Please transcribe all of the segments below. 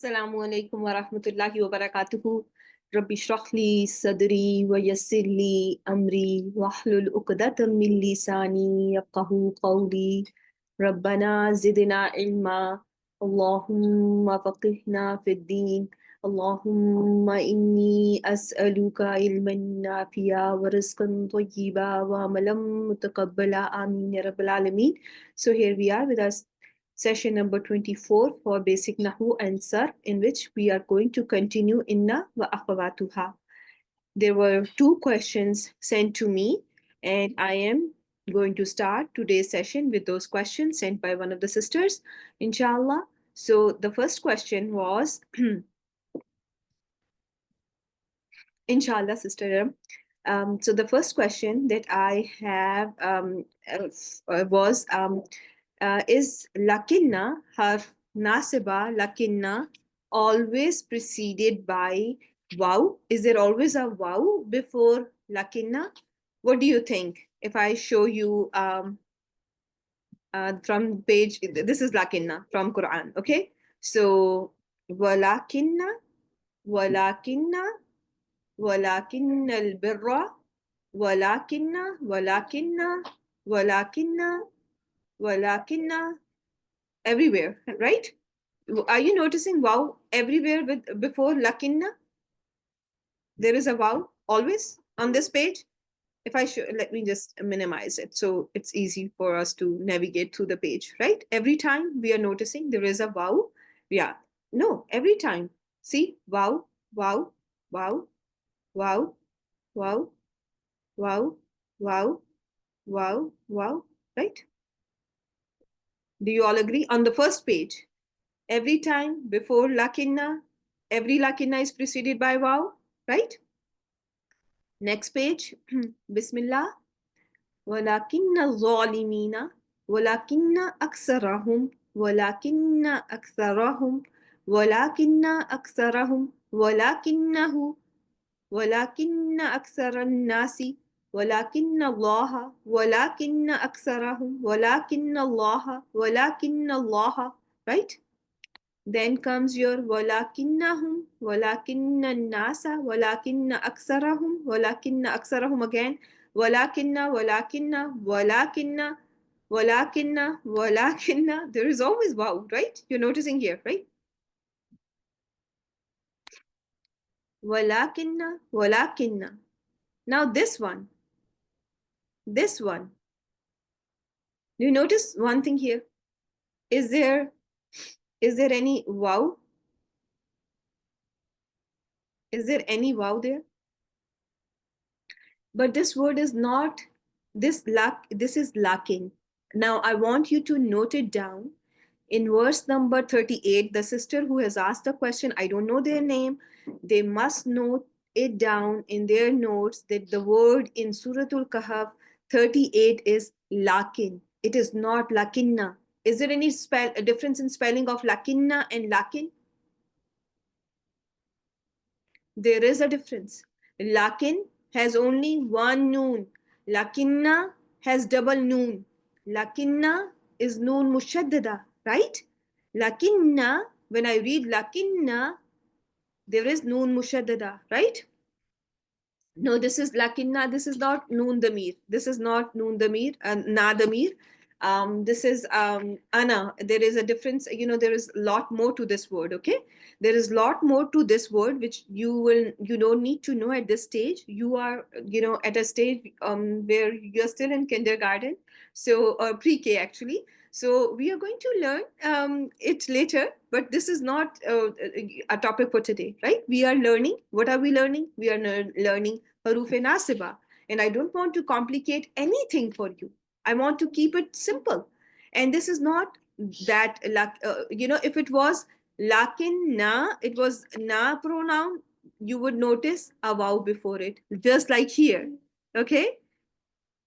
Assalamu alaikum wa rahmatullahi wa barakatuhu. Rabbi shrah li sadri wa yassir li amri wahlul uqdatam min lisani yafqahu qawli. Rabbana zidna ilma. Allahumma faqihna fid din. Allahumma inni as'aluka ilman nafi'a wa rizqan tayyiba wa amalan mutaqabbala. Ameen ya Rabbil Alameen. So here we are with us session number 24 for basic Nahw and Sarf, in which we are going to continue Inna wa akhawatuha. There were two questions sent to me, and I am going to start today's session with those questions sent by one of the sisters, inshallah. So the first question was, inshallah, sister. So the first question that I have was, is lakinna, harf nasiba, lakinna, always preceded by wow? Is there always a wow before lakinna? What do you think? If I show you from page, this is lakinna from Quran, okay? So, walakinna, walakinna, walakinna al-birra, walakinna, walakinna, walakinna, walakinna, everywhere, right? Are you noticing wow everywhere with before lakinna? There is a wow always on this page. If I show, let me just minimize it so it's easy for us to navigate through the page, right? Every time we are noticing there is a wow. Yeah, no, every time. See, wow, wow, wow, wow, wow, wow, wow, wow, wow, right? Do you all agree? On the first page, every time before lakinna, every lakinna is preceded by wow, right? Next page, Bismillah. ولكن الظالمين ولكن أكثرهم ولكن أكثرهم ولكن أكثرهم ولكنه ولكن أكثر الناس ولكن الله ولكن أكثرهم ولكن الله ولكن الله, right? Then comes your walakinnahum, walakinna nasa, walakinna aksarahum, walakinna aksarahum again, walakinna, walakinna, walakinna, walakinna, walakinna. There is always wow, right? You're noticing here, right? Walakinna, walakinna. Now this one. Do you notice one thing here? Is there any wow? Is there any wow there? But this word is not this is lacking. Now I want you to note it down. In verse number 38, the sister who has asked the question, I don't know their name, they must note it down in their notes that the word in Suratul Kahf 38 is lakin. It is not lakinna. Is there any a difference in spelling of lakinna and lakin? There is a difference. Lakin has only one noon. Lakinna has double noon. Lakinna is noon mushaddada, right? Lakinna, when I read lakinna, there is noon mushaddada, right? No, this is lakinna. This is not noon damir. This is not noon damir, na damir. This is ana. There is a difference. You know, there is a lot more to this word. Okay, there is a lot more to this word which you don't need to know at this stage. You are at a stage where you're still in kindergarten, so or pre-K actually. So we are going to learn it later, but this is not a topic for today, right? We are learning. What are we learning? We are learning حروف ناصبة, and I don't want to complicate anything for you. I want to keep it simple. And this is not that, if it was lakin na, it was na pronoun, you would notice a wow before it, just like here. Okay?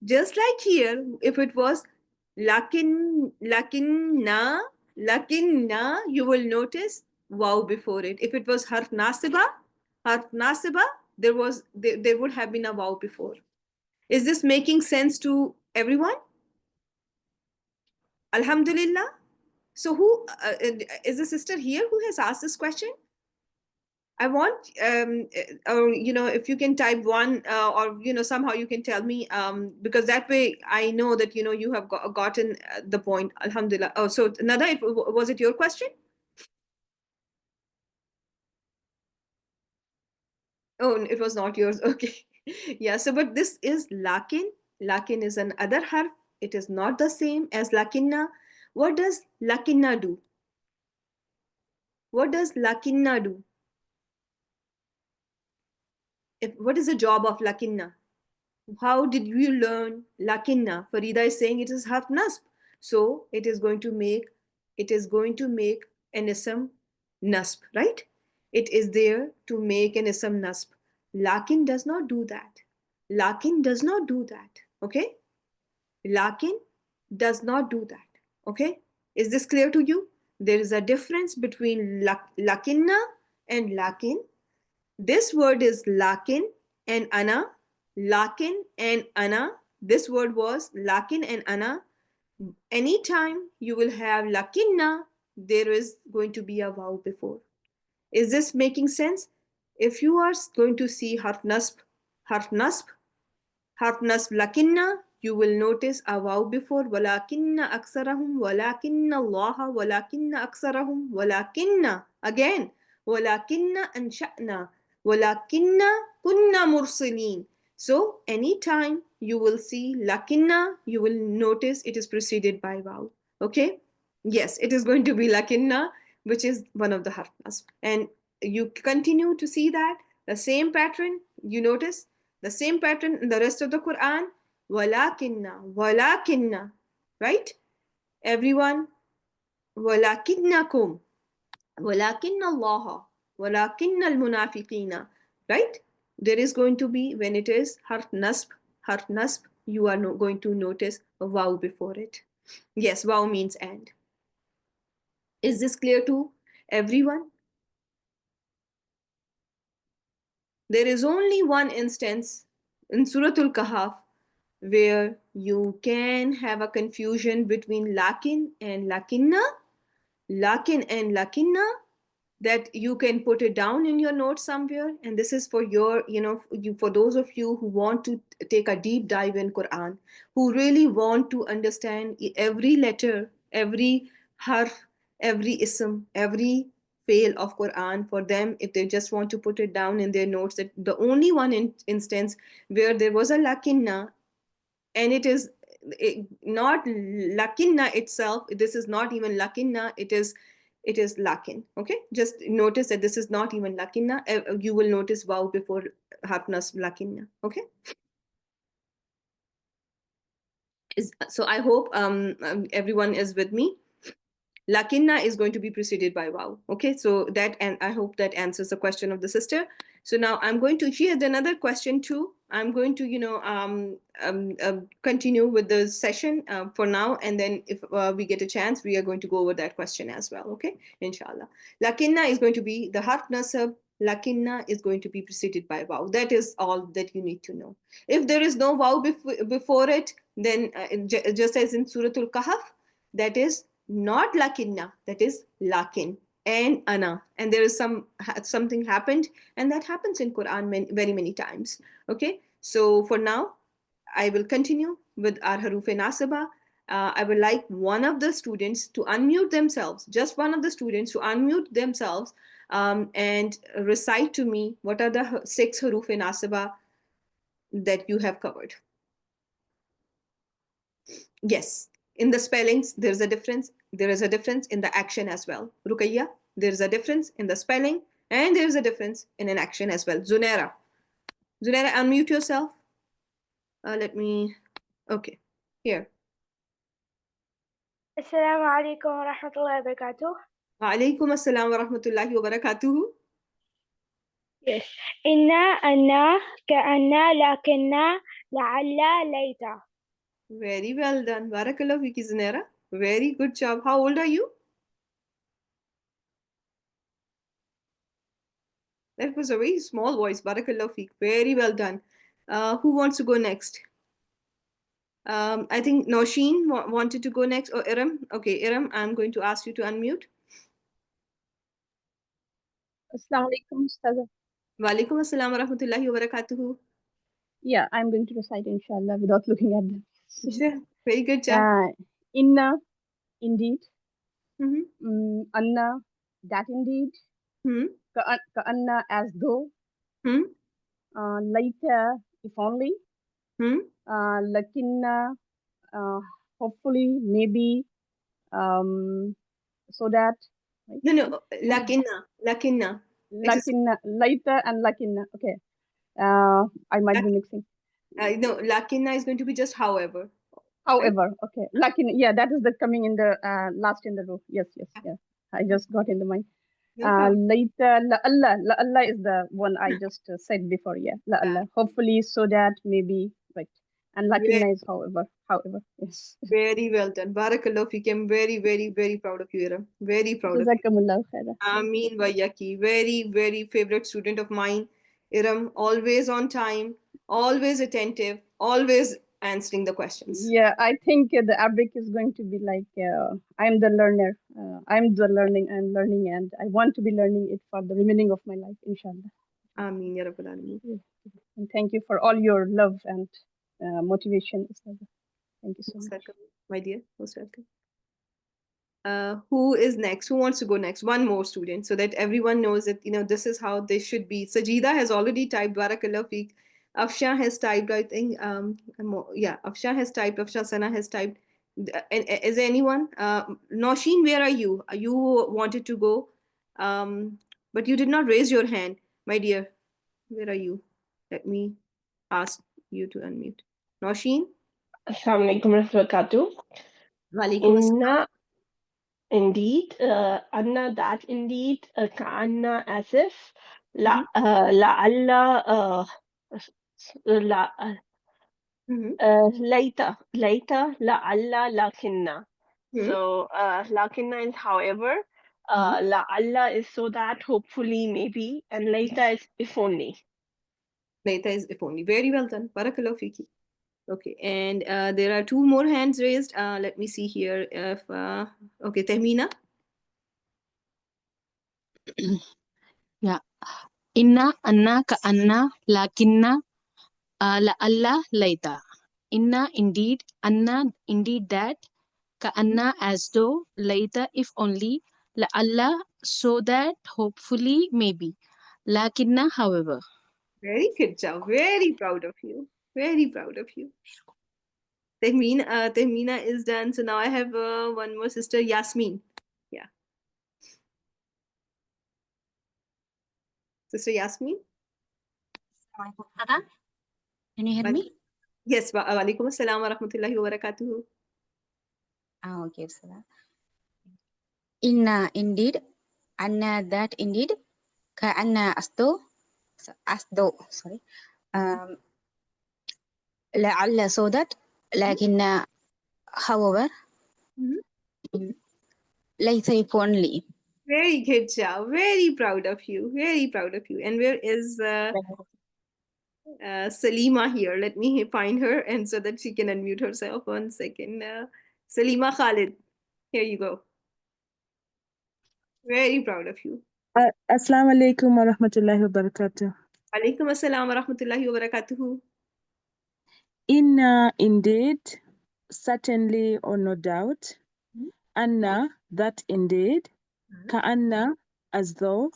Just like here, if it was lakin na, you will notice wow before it. If it was harf nasiba, there would have been a wow before. Is this making sense to everyone? Alhamdulillah. So who is the sister here who has asked this question? I want, or if you can type one, or somehow you can tell me, because that way I know that you have gotten the point. Alhamdulillah. Oh, so Nada, was it your question? Oh, it was not yours. Okay. Yeah. So, but this is lakin. Lakin is an other harf. It is not the same as lakinna. What does lakinna do? What does lakinna do? What is the job of lakinna? How did you learn lakinna? Farida is saying it is harf nasb. So it is going to make an ism nasb, right? It is there to make an ism nasb. Lakin does not do that. Lakin does not do that. Okay? Lakin does not do that. Okay? Is this clear to you? There is a difference between lakinna and lakin. This word is lakin and ana. Lakin and ana. This word was lakin and ana. Anytime you will have lakinna, there is going to be a vaw before. Is this making sense? If you are going to see harf nasb, harf nasb lakinna, you will notice a vaw before. Walakinna aksarahum, walakinna allaha, walakinna aksarahum, walakinna. Again, walakinna ansha'na, walakinna kunna mursilin. So anytime you will see lakinna, you will notice it is preceded by vaw. Okay? Yes, it is going to be lakinna, which is one of the harf nasb. And you continue to see that the same pattern, you notice the same pattern in the rest of the Quran. Walakinna, walakinna, right? Everyone, walakinnakum, walakinna Allah, walakinna al-munafiqina, right? There is going to be, when it is harf nasb, you are going to notice a vaw before it. Yes, vaw means and. Is this clear to everyone? There is only one instance in Surah Al-Kahf where you can have a confusion between lakin and lakinna, lakin and lakinna, that you can put it down in your notes somewhere. And this is for your, for those of you who want to take a deep dive in Quran, who really want to understand every letter, every harf, every ism, every fail of Quran. For them, if they just want to put it down in their notes, that the only one instance where there was a lakinna, and it is not lakinna itself, this is not even lakinna, it is lakin. Okay, just notice that this is not even lakinna. You will notice vaw before harfnas lakinna. Okay, so I hope everyone is with me. Lakinna is going to be preceded by wow. Okay, so that, and I hope that answers the question of the sister. So now I'm going to, she had another question too. I'm going to, continue with the session for now. And then if we get a chance, we are going to go over that question as well. Okay, inshallah. Lakinna is going to be the harf nasab. Lakinna is going to be preceded by wow. That is all that you need to know. If there is no wow before it, then just as in Surah Al-Kahf, that is not lakinna, that is lakin and ana. And there is something happened, and that happens in Quran very many times. Okay, so for now I will continue with our haruf nasaba. I would like one of the students to unmute themselves, just one of the students to unmute themselves, and recite to me what are the 6 haruf nasaba that you have covered. Yes, in the spellings, there's a difference. There is a difference in the action as well. Rukaiya, there's a difference in the spelling, and there's a difference in an action as well. Zunaira, unmute yourself. Let me, okay, here. Assalamu alaikum wa rahmatullahi wa barakatuh. Wa alaikum assalam wa rahmatullahi wa barakatuhu. Yes. Inna, anna, ka'anna, lakinna, la'alla, later. Very well done. Barakallah fiki, Zunaira. Very good job. How old are you? That was a very small voice. Barakallah fik. Very well done. Who wants to go next? I think Nosheen wanted to go next, or Iram. Okay, Iram, I'm going to ask you to unmute. Assalamu alaikum, Ustaza. Walaikum assalam wa rahmatullahi wa barakatuhu. Yeah, I'm going to recite inshallah without looking at them. Sure. Very good job. Inna, indeed. Mm-hmm. Anna, that indeed. Hmm. Ka'anna, as though. Hmm. Later, if only. Hmm. Lakinna, hopefully, maybe. So that. Right? No, lakinna. Lakinna, later and lakinna. Okay. I might be mixing. No, lakinna is going to be just however. However, right? Okay. Lakinna, yeah, that is the coming in the last in the row. Yes. I just got in the mind. Later, la Allah is the one I just said before. Yeah, la Allah. Hopefully, so that maybe, right. And lakinna is however, yes. Very well done. Barakallah feek. I'm very, very, very proud of you, Iram. Very proud of you. Jazakumullah khaira. Ameen wa yaki. Very, very favorite student of mine. Iram, always on time, always attentive, always answering the questions. Yeah, I think the Arabic is going to be like I'm the learner. I'm learning, and I want to be learning it for the remaining of my life, inshallah. Ameen, Ya Rabbal Alameen. And thank you for all your love and motivation. Thank you so much. Welcome, my dear. Most welcome. Who is next? Who wants to go next? One more student, so that everyone knows that this is how they should be. Sajida has already typed. Barakallah feek. Afsha has typed. I think. Afsha has typed. Afsha Sana has typed. Is there anyone? Nosheen, where are you? You wanted to go, but you did not raise your hand, my dear. Where are you? Let me ask you to unmute. Nosheen. Assalamu alaikum warahmatullahi wabarakatuh. Walaikum assalam. Inna, indeed. Anna, that indeed. Ka'anna, as if. La'alla, later, la'alla, lakinna. So, lakinna is however. La'alla is so that, hopefully, maybe. And later is if only. Later is if only. Very well done. Barakallah fiki. Okay, and there are two more hands raised. Let me see here. If okay, Tehmina. Yeah. Inna, anna, ka'anna, lakinna, la'alla, laita. Inna, indeed, anna, indeed that, ka'anna, as though, later, if only, la'alla, so that, hopefully, maybe. Lakinna, however. Very good job. Very proud of you. Very proud of you. Tehmina is done. So now I have one more sister, Yasmin. Yeah. Sister Yasmin. Can you hear me? Yes. Walaikum assalam wa rahmatullahi wa barakatuhu. Okay, Salah. Inna, indeed. Anna, that indeed. Ka'anna, as though. Sorry. La'alla, so that. Lakinna, however. Later, if only. Very good job. Very proud of you. Very proud of you. And where is Salima here? Let me find her, and so that she can unmute herself. 1 second. Salima Khalid. Here you go. Very proud of you. Assalamu alaikum wa rahmatullahi wa barakatuh. Alaikum assalam wa rahmatullahi wa barakatuhu. Inna, indeed, certainly or no doubt. Anna, that indeed. Ka'anna, as though.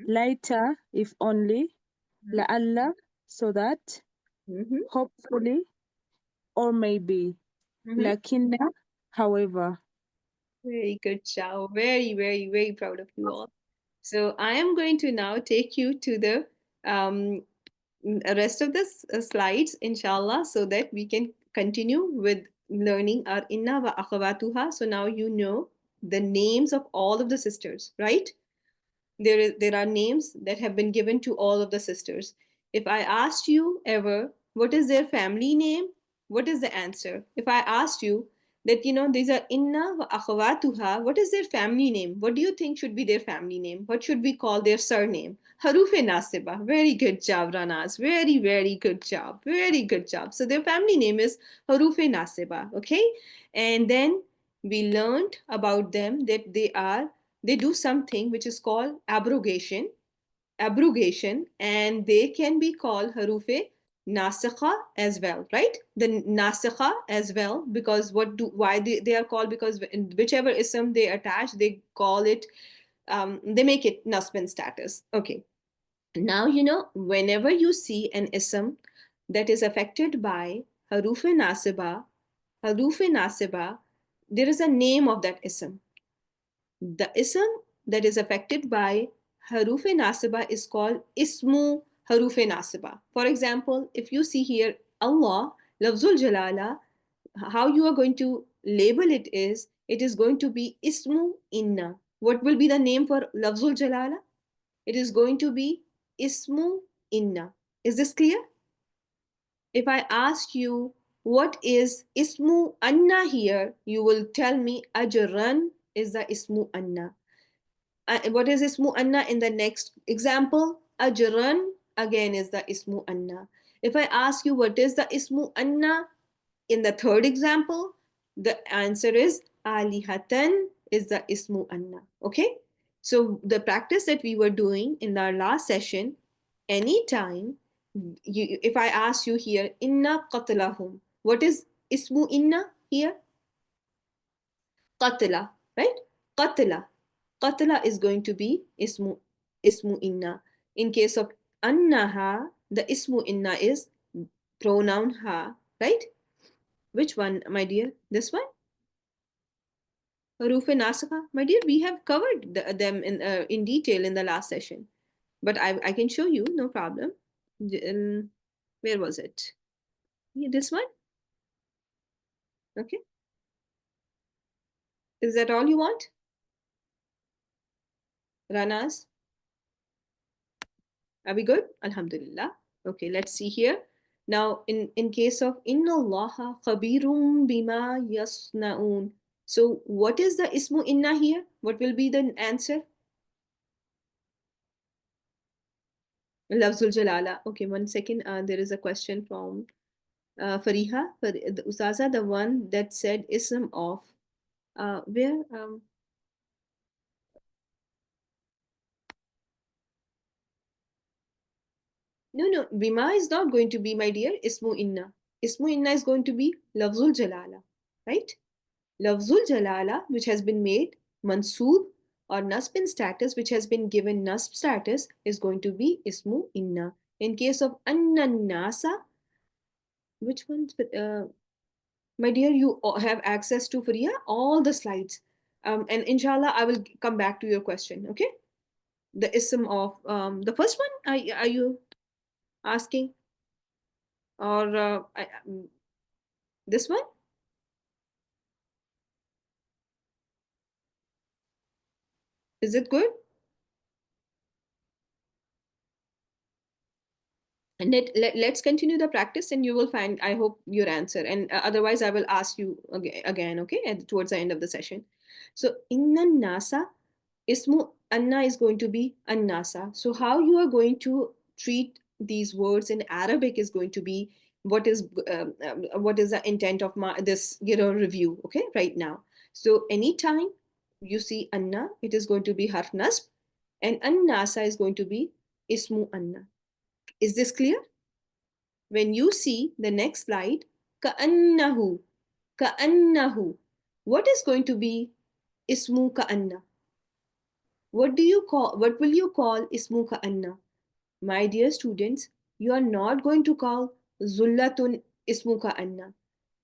Later, if only. La'alla, so that. Hopefully, or maybe. Lakinna, however. Very good job. Very, very, very proud of you all. So I am going to now take you to the rest of the slides, inshallah, so that we can continue with learning our inna wa akhawatuha. So now you know the names of all of the sisters, right? There are names that have been given to all of the sisters. If I asked you ever, what is their family name? What is the answer? If I asked you, that, you know, these are inna wa akhawatuha. What is their family name? What do you think should be their family name? What should we call their surname? Haruf Nasiba. Very good job, Ranas. Very, very good job. Very good job. So their family name is Haruf Nasiba. Okay. And then we learned about them that they do something which is called abrogation, and they can be called harufe nasikha as well, right? The nasikha as well, because why they are called, because in whichever ism they attach, they call it, they make it nasb status. Okay. Now, you know, whenever you see an ism that is affected by harufe nasiba, there is a name of that ism. The ism that is affected by haruf nasiba is called ismu haruf nasiba. For example, if you see here Allah, lafzul jalala, how you are going to label it is going to be ismu inna. What will be the name for lafzul jalala? It is going to be ismu inna. Is this clear? If I ask you what is ismu anna here, you will tell me ajran is the ismu anna. What is ismu anna in the next example? Ajran again is the ismu anna. If I ask you what is the ismu anna in the third example, the answer is alihatan is the ismu anna. Okay. So the practice that we were doing in our last session, anytime if I ask you here, inna qatlahum, what is ismu inna here? Qatla, right? Qatla. Qatla is going to be ismu inna. In case of annaha, the ismu inna is pronoun ha, right? Which one, my dear? This one? Haruf nasakha? My dear, we have covered them in detail in the last session. But I can show you, no problem. Where was it? This one? Okay. Is that all you want? Ranas? Are we good? Alhamdulillah. Okay, let's see here. Now, in case of Inna Allaha khabirum bima yasnaun. So, what is the ismu inna here? What will be the answer? Lafzul jalala. Okay, 1 second. There is a question from Fariha. The Usaza, the one that said ism of where? No, bima is not going to be, my dear, ismu inna. Ismu inna is going to be lafzul jalala, right? Lafzul jalala, which has been made mansoob, or nasb in status, which has been given nasb status, is going to be ismu inna. In case of anna nasa, which one? My dear, you have access to Fariha, all the slides. And inshallah, I will come back to your question, okay? The ism of, the first one, are you asking? Or this one? Is it good? And let's continue the practice and you will find, I hope, your answer. And otherwise, I will ask you again, okay, towards the end of the session. So, inna nasa, ismu anna is going to be annasa. So, how you are going to treat these words in Arabic is going to be what is the intent of this review, okay, right now. So, anytime you see anna, it is going to be harf nasb, and annasa is going to be ismu anna. Is this clear? When you see the next slide, ka'annahu, what is going to be ismu ka'anna? What will you call ismu ka'anna? My dear students, you are not going to call zullatun ismu ka'anna.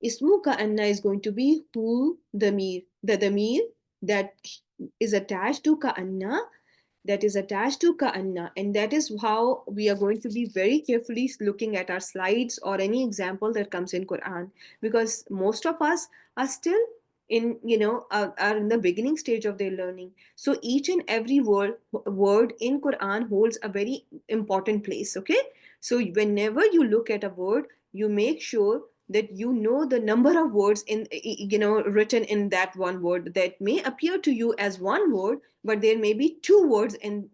Ismu ka'anna is going to be the damir that is attached to ka'anna, and that is how we are going to be very carefully looking at our slides or any example that comes in Quran, because most of us are still in are in the beginning stage of their learning. So each and every word in Quran holds a very important place. Okay, so whenever you look at a word, you make sure that you know the number of words in, written in that one word that may appear to you as one word, but there may be two words in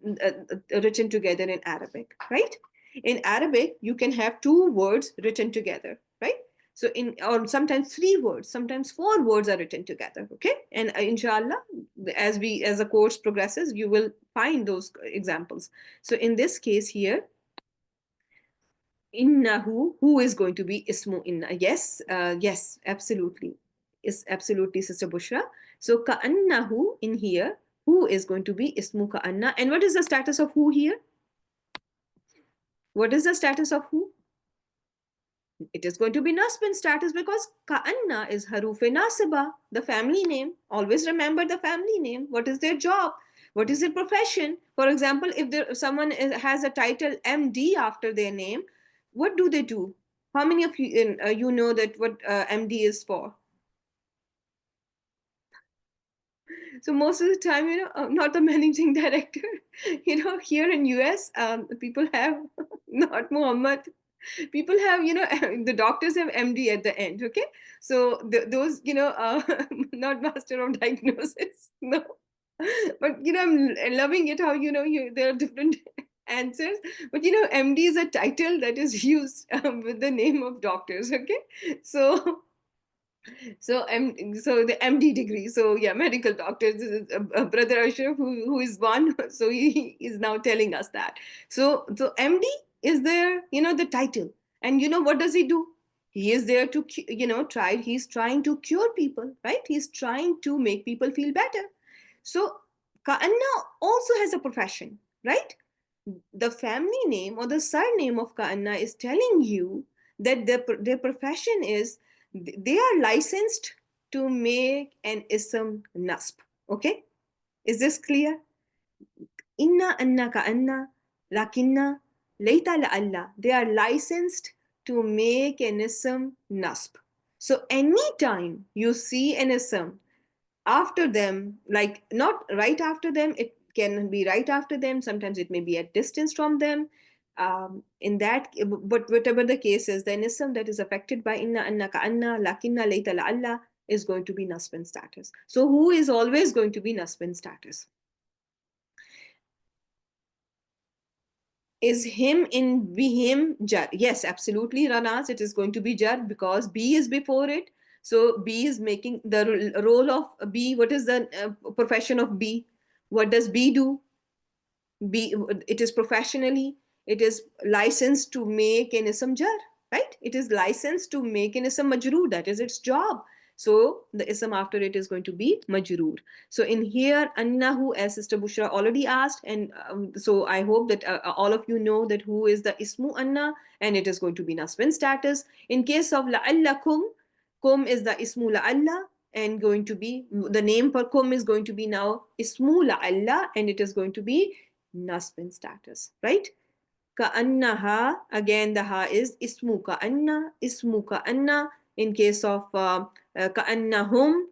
written together in Arabic, right? In Arabic, you can have two words written together, right? So or sometimes three words, sometimes four words are written together, okay? And inshallah, as the course progresses, you will find those examples. So in this case here, innahu, who is going to be ismu inna? Yes, yes, absolutely. Is absolutely, Sister Bushra. So ka'annahu in here, who is going to be ismu ka'anna? And what is the status of who here? What is the status of who? It is going to be nasbin status because ka'anna is harufe nasiba, the family name. Always remember the family name. What is their job? What is their profession? For example, if someone has a title MD after their name, what do they do? How many of you you know that what MD is for? So most of the time, not the managing director. Here in US, people have not Muhammad. People have, the doctors have MD at the end. Okay, so those, not master of diagnosis. No, but I'm loving it how there are different answers. But MD is a title that is used with the name of doctors. Okay, so the MD degree. So yeah, medical doctors. This is Brother Ashraf who is one. So he is now telling us that. So MD is there, the title, and what does he do? He is there to he's trying to cure people, right? He's trying to make people feel better. So Ka'anna also has a profession, right? The family name or the surname of Ka'anna is telling you that their profession is, they are licensed to make an ism nasb. Okay, is this clear? Inna, anna, ka'anna, lakinna, layta, la'alla. They are licensed to make an ism nasb. So anytime you see an ism after them, like not right after them, it can be right after them, sometimes it may be at distance from them, but whatever the case is, the ism that is affected by inna, anna, ka'anna, lakinna, layta, la'alla is going to be nasbin status. So who is always going to be nasbin status? Is him in him jar? Yes, absolutely, Ranaz, it is going to be jar because B is before it. So B is making the role of B. What is the profession of B? What does B do? B, it is professionally, it is licensed to make an ism jar, right? It is licensed to make an ism majroor. That is its job. So the ism after it is going to be majroor. So in here, annahu, as Sister Bushra already asked, and so I hope that all of you know that who is the ismu anna, and it is going to be nasbin status. In case of la'allakum, kum is the ismu la'alla, and going to be, the name for kum is going to be now ismu la'alla, and it is going to be nasbin status, right? Ka'annaha, again the ha is ismu ka'anna, ismu ka'anna. In case of ka'annahum,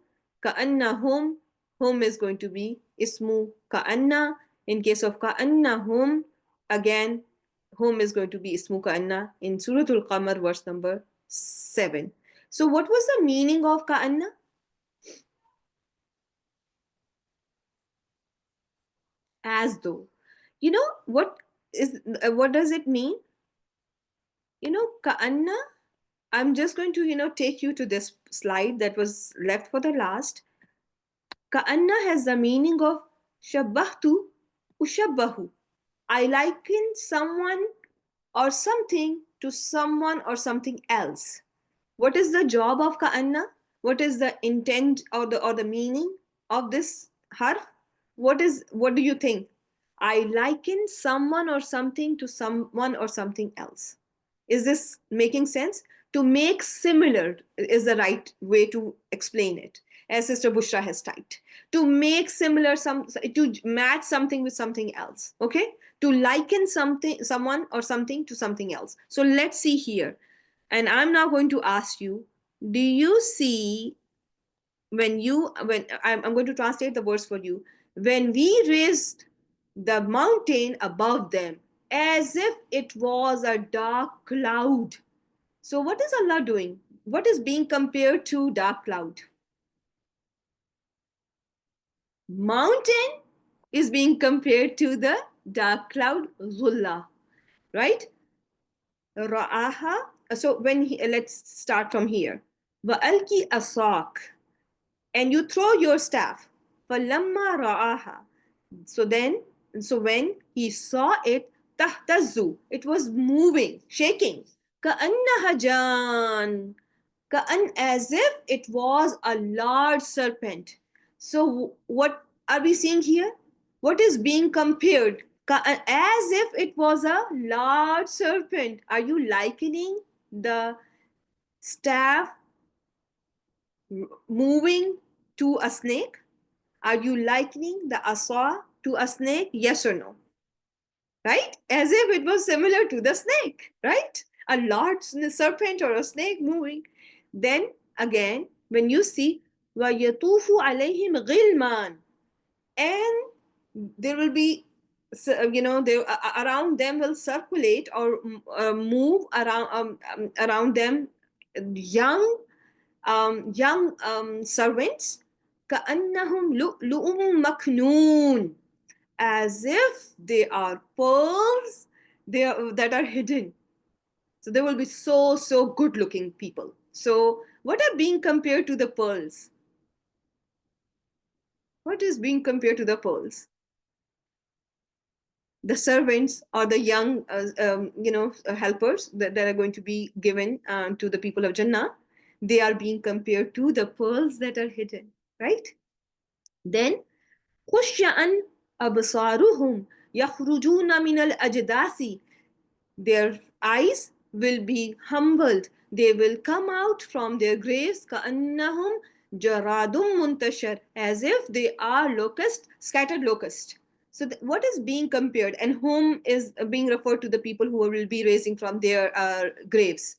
ka'annahum, hum is going to be ismu ka'anna. In case of ka'annahum, again hum is going to be ismu ka'anna in Suratul Qamar, verse number 7. So what was the meaning of ka'anna? As though. What does it mean? Ka'anna, I'm just going to, take you to this slide that was left for the last. Ka'anna has the meaning of shabbahtu ushabbahu. I liken someone or something to someone or something else. What is the job of ka'anna? What is the intent or the meaning of this harf? What do you think? I liken someone or something to someone or something else. Is this making sense? To make similar is the right way to explain it, as Sister Bushra has typed. To make similar, to match something with something else, okay? To liken someone or something to something else. So let's see here. And I'm now going to ask you, do you see when I'm going to translate the verse for you. When we raised the mountain above them as if it was a dark cloud. So what is Allah doing? what is being compared to dark cloud? Mountain is being compared to the dark cloud, zulla, right? Ra'aha. So when let's start from here. Wa'alki asak, and you throw your staff. Falamma ra'aha. So when he saw it, tahtazu, it was moving, shaking. Ka'annaha jan, as if it was a large serpent. So what are we seeing here? What is being compared? As if it was a large serpent. Are you likening the staff moving to a snake? Are you likening the asa to a snake? Yes or no? Right? As if it was similar to the snake, right? A large serpent or a snake moving. Then again, when you see وَيَطُوفُ عَلَيْهِمْ غِلْمَانٌ, and there will be, around them will circulate or move around them young servants, كَأَنَّهُمْ لُؤْلُؤٌ مَكْنُونٌ, as if they are pearls that are hidden. So they will be so good looking people. So what are being compared to the pearls? What is being compared to the pearls? The servants or the young helpers that are going to be given to the people of Jannah, they are being compared to the pearls that are hidden, right? Then خُشَّعًا أَبْصَارُهُمْ يَخْرُجُونَ مِنَ الْأَجْدَاثِ, their eyes will be humbled, they will come out from their graves, كَأَنَّهُمْ جَرَادٌ مُنْتَشَرٌ, as if they are scattered locust. So what is being compared, and whom is being referred to? The people who will be raising from their graves.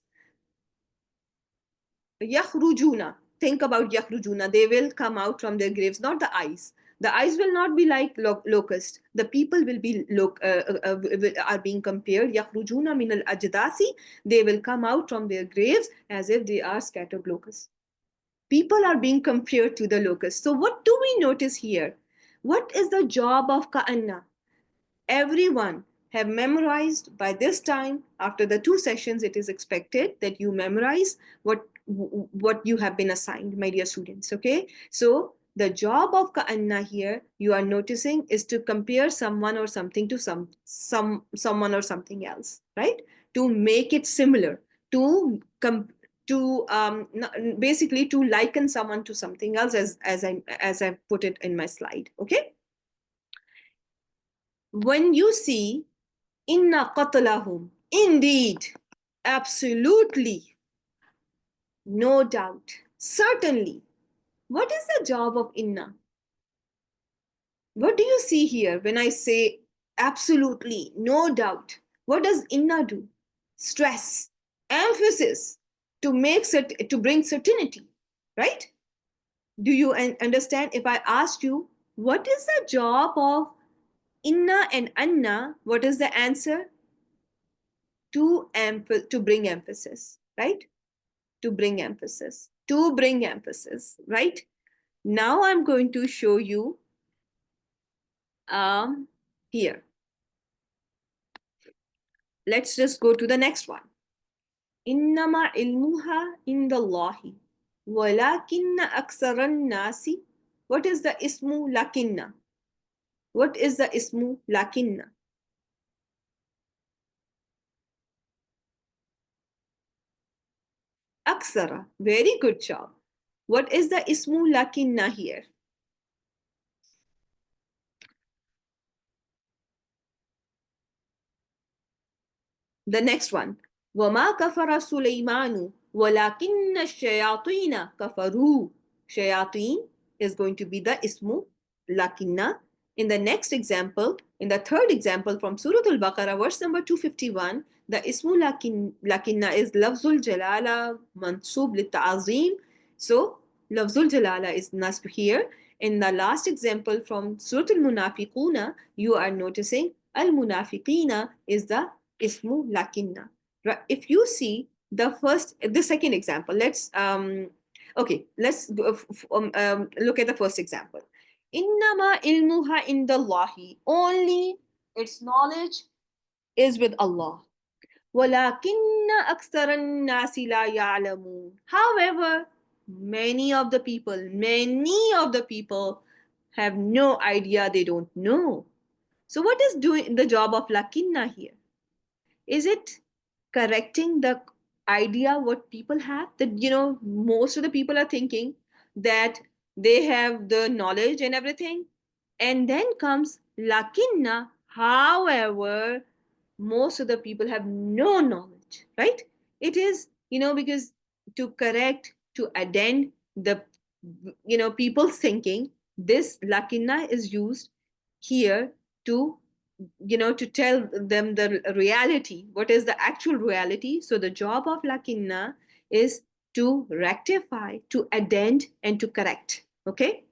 يَخْرُجُونَ, think about يَخْرُجُونَ, they will come out from their graves, not the eyes. The eyes will not be like locust. The people will be are being compared. يَخْرُجُونَ مِنَ الْأَجْدَاثِ, they will come out from their graves as if they are scattered locusts. People are being compared to the locusts. So what do we notice here? What is the job of Ka'anna? Everyone have memorized by this time. After the 2 sessions, it is expected that you memorize what you have been assigned, my dear students. Okay, so the job of Ka'anna here, you are noticing, is to compare someone or something to someone or something else, right? To make it similar, basically to liken someone to something else, as I put it in my slide. Okay, when you see inna qatlahum, indeed, absolutely, no doubt, certainly, what is the job of inna? What do you see here when I say absolutely, no doubt? What does inna do? Stress, emphasis, to bring certainty, right? Do you understand? If I asked you, what is the job of inna and anna, what is the answer? To bring emphasis, right? To bring emphasis, right? Now I'm going to show you here. Let's just go to the next one. Innama ilmuha indallahi walakinna aksaran nasi. What is the ismu lakinna? What is the ismu lakinna? Aksara, very good job. What is the ismu lakinna here? The next one. وَمَا كَفَرَ سُلَيْمَانُ وَلَكِنَّ الشَّيَاطِينَ كَفَرُوا. Shayateen is going to be the ismu lakinna. In the next example, in the third example from Surah Al-Baqarah, verse number 251, the ismu lakinna is lafzul jalala mansub lit-ta'azim. So lafzul jalala is nasb here. In the last example from Surah Al-Munafiquna, you are noticing al-munafiqina is the ismu lakinna. If you see the second example. Let's look at the first example. Innama ilmuha indallahi. Only its knowledge is with Allah. Walakinna aksaran nasi la ya'lamun. However, many of the people have no idea, they don't know. So what is doing the job of lakinna here? Is it correcting the idea what people have, that most of the people are thinking that they have the knowledge and everything, and then comes lakinna, however most of the people have no knowledge, right? It is because to correct, to addend the people's thinking, this lakinna is used here to to tell them the reality, what is the actual reality. So the job of lakinna is to rectify, to addend, and to correct. Okay,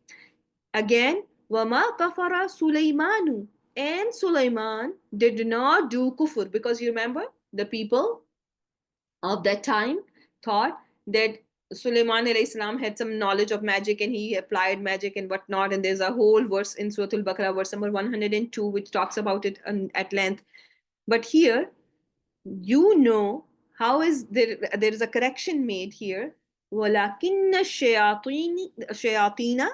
again, wama kafara Sulaymanu, and Sulaiman did not do kufr, because you remember the people of that time thought that Sulaiman alayhi salam had some knowledge of magic and he applied magic and whatnot. And there's a whole verse in Surah Al-Baqarah, verse number 102, which talks about it at length. But here, how is there is a correction made here. وَلَكِنَّ الشَّيَاطِينَ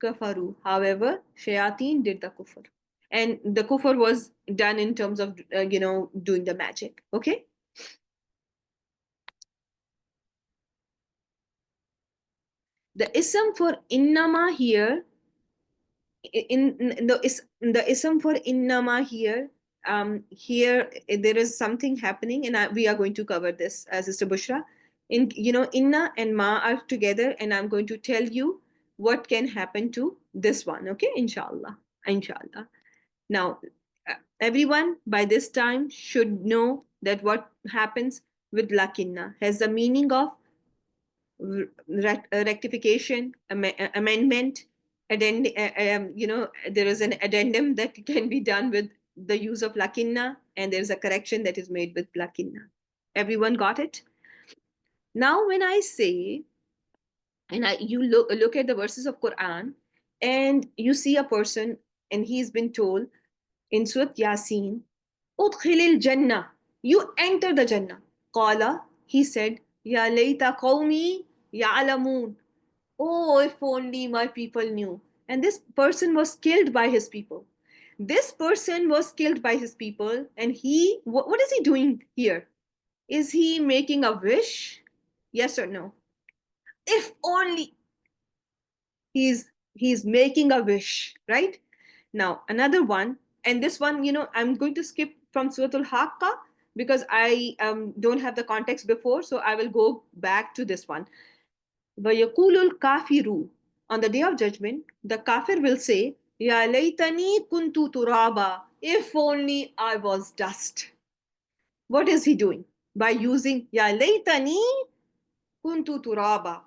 كَفَرُوا. However, shayateen did the kufr. And the kufr was done in terms of, doing the magic. Okay? The ism for innama here, the ism for innama here, here there is something happening, and we are going to cover this, Sister Bushra. Inna and ma are together, and I'm going to tell you what can happen to this one. Okay, inshallah. Now, everyone by this time should know that what happens with lakinna has the meaning of rectification, amendment, there is an addendum that can be done with the use of lakinna, and there's a correction that is made with lakinna. Everyone got it? Now, when I say, and you look at the verses of Quran, and you see a person, and he's been told in Surah Yasin, Udkhilil Jannah, you enter the Jannah. Qala, he said, Ya layta qawmi ya'lamun. Oh, if only my people knew. And this person was killed by his people. And he, what is he doing here? Is he making a wish? Yes or no? If only he's making a wish, right? Now, another one, and this one, I'm going to skip from Surah Al-Haqqa because I don't have the context before, so I will go back to this one. وَيَقُولُ الْكَافِرُ. On the day of judgment, the kafir will say, Ya laytani kuntu turaba. If only I was dust. What is he doing? By using Ya laytani kuntu turaba,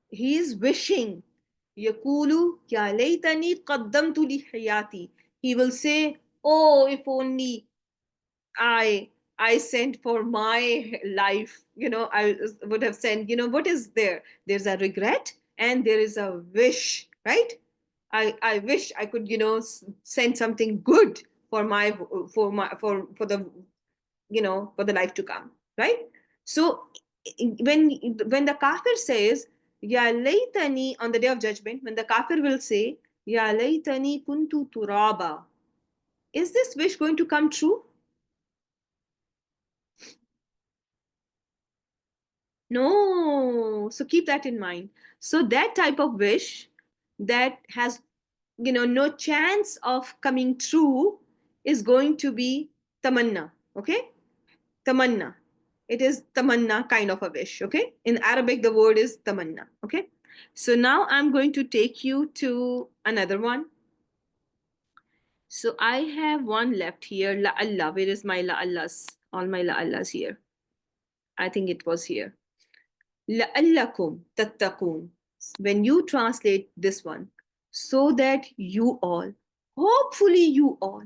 he is wishing. Yaqulu Ya laytani qaddamtu li hayati. He will say, oh, if only I sent for my life, I would have sent, what is there? There's a regret and there is a wish, right? I wish I could, send something good for the life to come, right? So when the kafir says, Ya laytani, on the day of judgment, when the kafir will say, Ya laytani kuntu turaba, is this wish going to come true? No. So keep that in mind. So that type of wish that has, no chance of coming true is going to be tamanna. Okay? Tamanna. It is tamanna kind of a wish. Okay? In Arabic, the word is tamanna. Okay? So now I'm going to take you to another one. So I have one left here. La Allah. Where is my la Allahs? All my la Allahs here. I think it was here. لَأَلَّكُمْ تَتَّقُونَ. When you translate this one, so that you all, hopefully you all,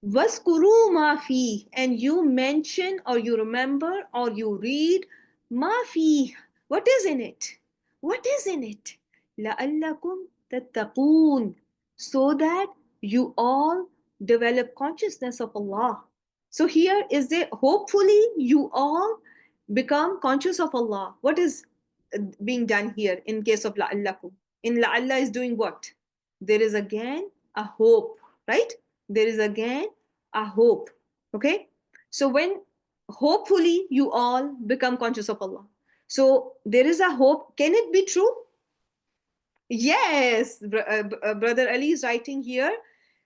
Waskuru ma fi, and you mention or you remember or you read ma fi. What is in it? What is in it? لَأَلَّكُمْ تَتَّقُونَ, so that you all develop consciousness of Allah. So here is the hopefully you all become conscious of Allah. What is being done here in case of la'allakum? In la'alla is doing what? There is again a hope, right? There is again a hope. Okay? So when hopefully you all become conscious of Allah. So there is a hope. Can it be true? Yes, Brother Ali is writing here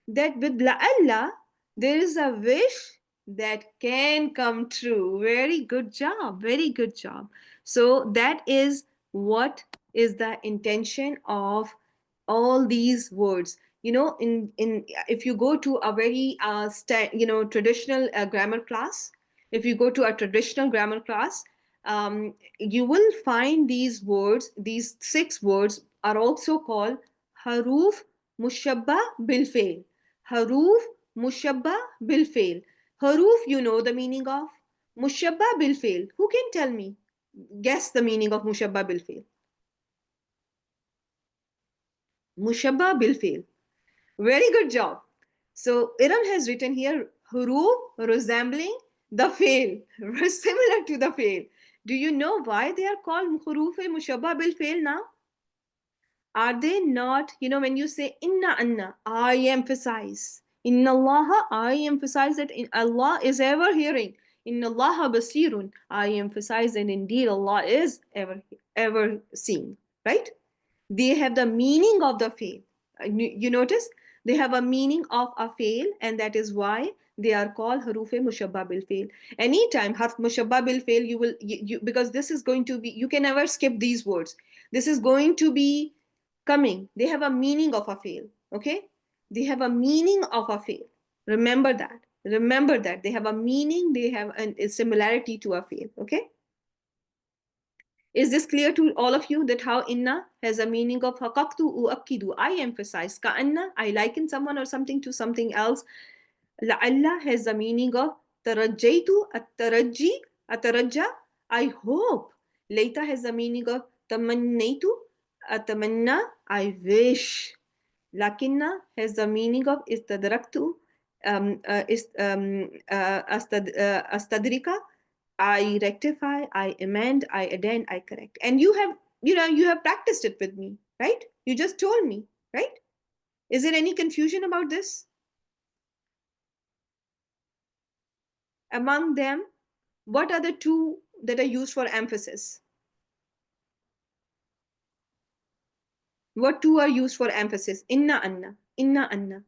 that with la'alla, there is a wish that can come true. Very good job. Very good job. So that is what is the intention of all these words. You know, in if you go to a very traditional grammar class, if you go to a traditional grammar class, you will find these words, these 6 words are also called haruf mushabba bil fail. Haruf mushabba bil fail. Haruf, you know the meaning of. Mushabba bil fail. Who can tell me? Guess the meaning of mushabba bil fail. Mushabba bil fail. Very good job. So Iram has written here huruf resembling the fail, similar to the fail. Do you know why they are called huruf mushabba bil fail now? Are they not, you know, when you say inna anna, I emphasize. Inna Allah, I emphasize that Allah is ever hearing. Inna Allah basirun, I emphasize that indeed Allah is ever seeing, right? They have the meaning of the fail. You notice? They have a meaning of a fail, and that is why they are called haruf mushabba bil fail. Anytime harf mushabba bil fail, you will, because this is going to be, you can never skip these words. This is going to be coming. They have a meaning of a fail. Okay? They have a meaning of a fail. Remember that. Remember that. They have a meaning, they have a similarity to a fail. Okay? Is this clear to all of you that how inna has a meaning of haqaqtu uakkidu, I emphasize. Ka'anna, I liken someone or something to something else. La'alla has the meaning of tarajjaitu, at-tarajji, atarajja, I hope. Layta has the meaning of tamannaitu, atamanna, I wish. Lakinna has the meaning of istadraktu, astadrika, I rectify, I amend, I addend, I correct. And you have practiced it with me, right? You just told me, right? Is there any confusion about this? Among them, what are the 2 that are used for emphasis? What 2 are used for emphasis? Inna anna, inna anna.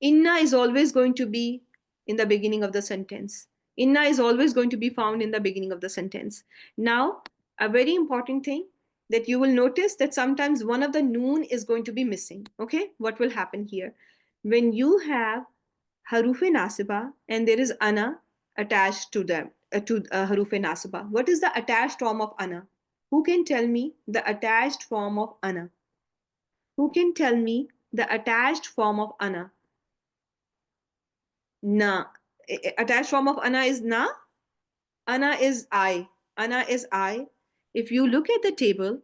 Inna is always going to be in the beginning of the sentence. Inna is always going to be found in the beginning of the sentence. Now, a very important thing that you will notice that sometimes one of the noon is going to be missing. Okay, what will happen here? When you have haruf nasiba and there is ana attached to them, to haruf nasiba, what is the attached form of ana? Who can tell me the attached form of ana? Who can tell me the attached form of ana? Na. Attached form of ana is na. Ana is I. Ana is I. If you look at the table,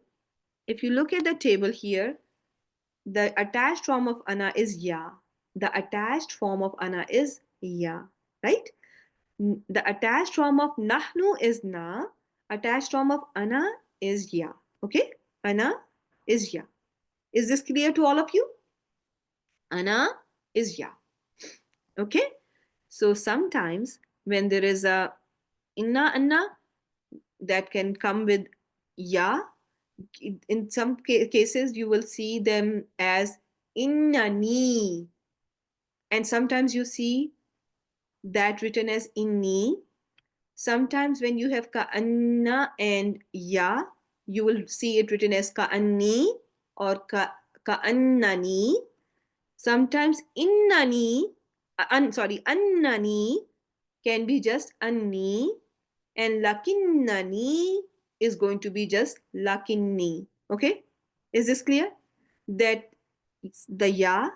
here, the attached form of ana is ya. The attached form of ana is ya, right? The attached form of nahnu is na. Attached form of ana is ya. Okay? Ana is ya. Is this clear to all of you? Ana is ya. Okay? So sometimes when there is a inna anna that can come with ya, in some cases you will see them as innani, and sometimes you see that written as inni. Sometimes when you have ka'anna and ya, you will see it written as ka'anni or ka'annani. Sometimes innani, annani can be just anni, and lakinnani is going to be just lakinni. Okay? Is this clear? That the ya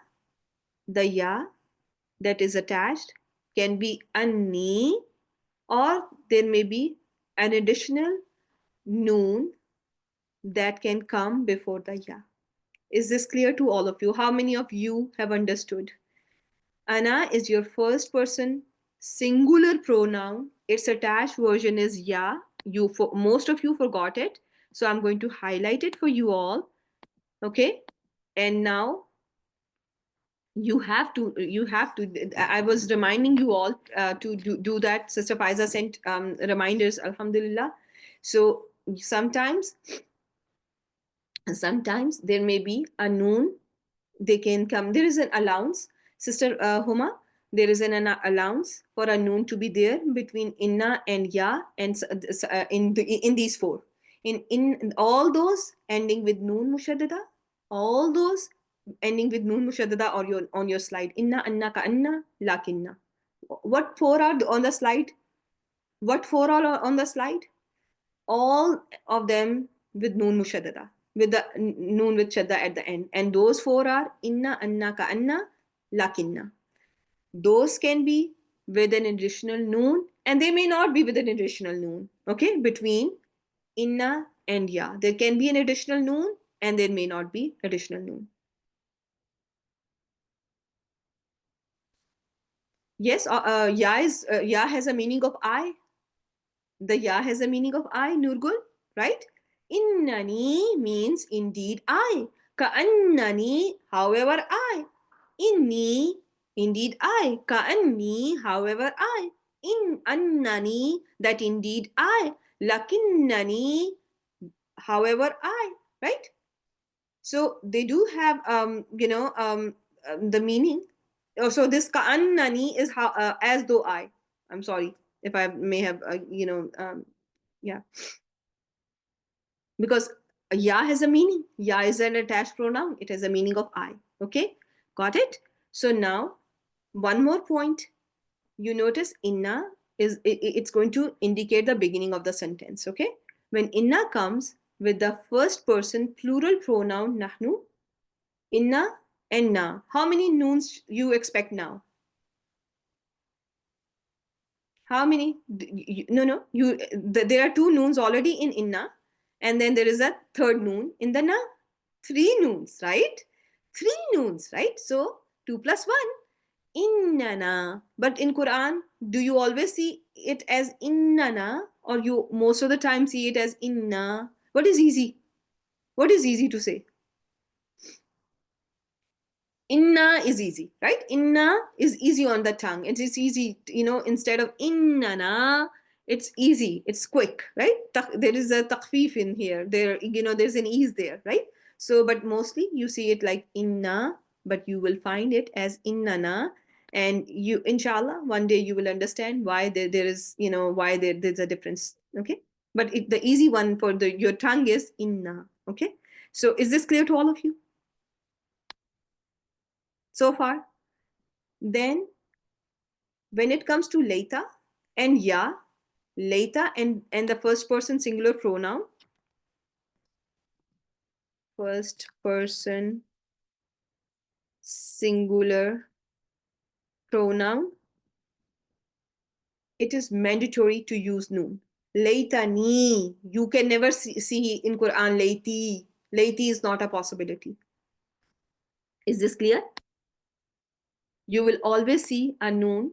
that is attached can be anni, or there may be an additional noon that can come before the ya. Is this clear to all of you? How many of you have understood? Ana is your first person singular pronoun. Its attached version is ya. Most of you forgot it, so I'm going to highlight it for you all. Okay, and now you have to. I was reminding you all to do that. Sister Faiza sent reminders. Alhamdulillah. So sometimes there may be a noon. They can come. There is an allowance, Sister Huma. There is an allowance for a noon to be there between inna and ya, and in these four. In all those ending with noon mushaddada, all those ending with noon mushaddada, or on your slide, inna, anna, ka anna, lakinna. What four are on the slide? What four are on the slide? All of them with noon mushaddada, with the noon with shadda at the end. And those four are inna, anna, ka anna, lakinna. Those can be with an additional noon, and they may not be with an additional noon. Okay, between inna and ya. There can be an additional noon, and there may not be additional noon. Yes, ya has a meaning of I. The ya has a meaning of I, Nurgul, right? Innani means indeed I. Ka'annani, however I. Inni, indeed I. Ka'anni, however I. In annani, that indeed I. Lakinnani, however I, right? So they do have the meaning. So this ka'annani is how as though I. I'm sorry if I may have yeah, because ya has a meaning. Ya is an attached pronoun. It has a meaning of I. Okay, got it? So now one more point. You notice inna it's going to indicate the beginning of the sentence. Okay, when inna comes with the first person plural pronoun nahnu, inna and na, how many noons you expect now? How many? No. There are two noons already in inna, and then there is a third noon in the na. 3 noons, right? 3 noons, right? So 2 plus 1, innana. But in Quran, do you always see it as innana, or you most of the time see it as inna? What is easy? What is easy to say? Inna is easy, right? Inna is easy on the tongue. It is easy, instead of innana, it's easy, it's quick, right? There is a takhfif in here. There's an ease there, right? So, but mostly you see it like inna, but you will find it as innana. And you, inshallah, one day you will understand why there is, why there's a difference, okay? But the easy one for your tongue is inna, okay? So is this clear to all of you so far? Then when it comes to later and ya, later and the first person singular pronoun, first person singular pronoun, it is mandatory to use noon. Laytani, you can never see in Quran layti. Layti is not a possibility. Is this clear? You will always see a noon.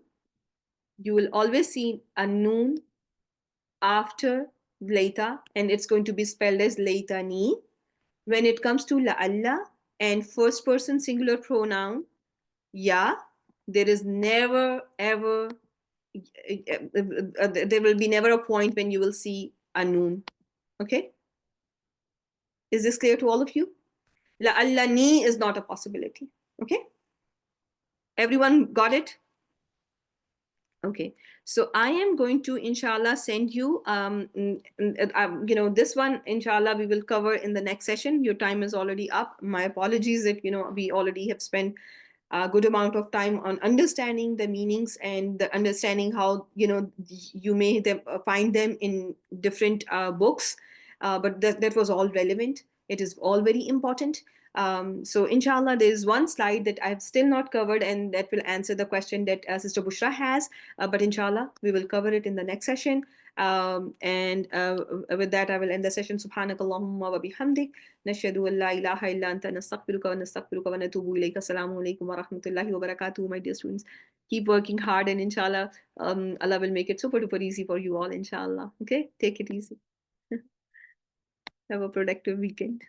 You will always see a noon after later, and it's going to be spelled as laytani. When it comes to la'alla and first person singular pronoun, ya, there is never ever, there will be never a point when you will see a noon. Okay? Is this clear to all of you? La'alla ni is not a possibility. Okay? Everyone got it? Okay, so I am going to, inshallah, send you, this one, inshallah, we will cover in the next session. Your time is already up. My apologies that, we already have spent a good amount of time on understanding the meanings and the understanding how, you may find them in different books, but that was all relevant. It is all very important. So inshallah, there is one slide that I've still not covered, and that will answer the question that Sister Bushra has. But inshallah, we will cover it in the next session. And with that, I will end the session. Subhanakallahumma wa bihamdik. Nashhadu an la ilaha illa anta nastaghfiruka wa nastaghfiruka wa natubu ilayka. Assalamu alaikum wa rahmatullahi wa barakatuh, my dear students. Keep working hard, and inshallah, Allah will make it super duper easy for you all, inshallah. Okay, take it easy. Have a productive weekend.